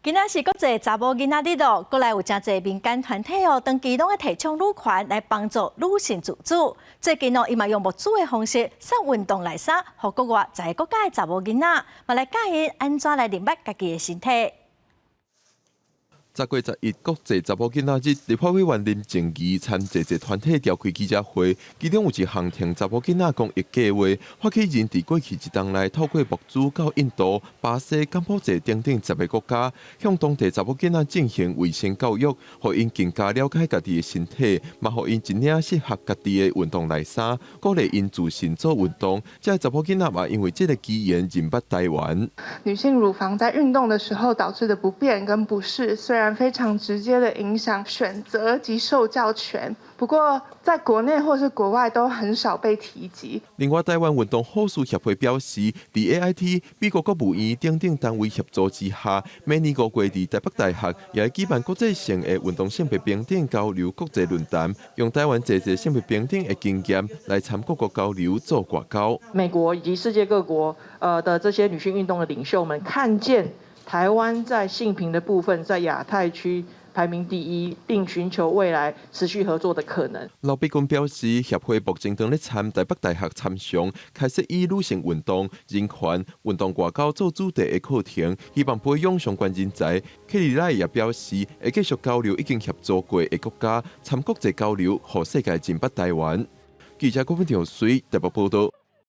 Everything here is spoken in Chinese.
今仔是国际查某囡仔日咯，过来有真侪民间团体哦，长期拢在提倡女权来帮助女性自主。最近哦，伊嘛用募资的方式送运动内衫，互国外在国家的查某囡仔，嘛来教因安怎来认捌家己的身体。10月11国际查某囡仔日，立法委员林静怡参侪团体召开记者会，其中有一项听查某囡仔公益计划，发起人伫过去一冬内透过募资到印度、巴西、柬埔寨等10个国家，向当地查某囡仔进行卫生教育，互因更加了解家己的身体，嘛互因一领适合家己的运动内衫，鼓励因自行做运动。这查某囡仔嘛，因为这个机缘认捌台湾。女性乳房在运动的时候导致的不便跟不适，虽然非常直接的影响选择及受教权，不过在国内或是国外都很少被提及。另外，台湾运动好事协会表示，伫 AIT 美国国务院等单位协助之下，每年5月伫台北大学也会举办国际性的运动性别平等交流国际论坛，用台湾侪性别平等的经验来参各国交流做外交。美国以及世界各国的这些女性运动的领袖们看见台湾在性平的部分在亚太区排名第一，并寻求未来持续合作的可能。老毕君表示，协会目前正在参台北大学参详，开设以女性运动、人权、运动外交做主题的课程，希望培养相关人才。克里拉也表示，会继续交流已经合作过的国家，参国际交流，让世界认捌台湾。记者郭文条随台北报道。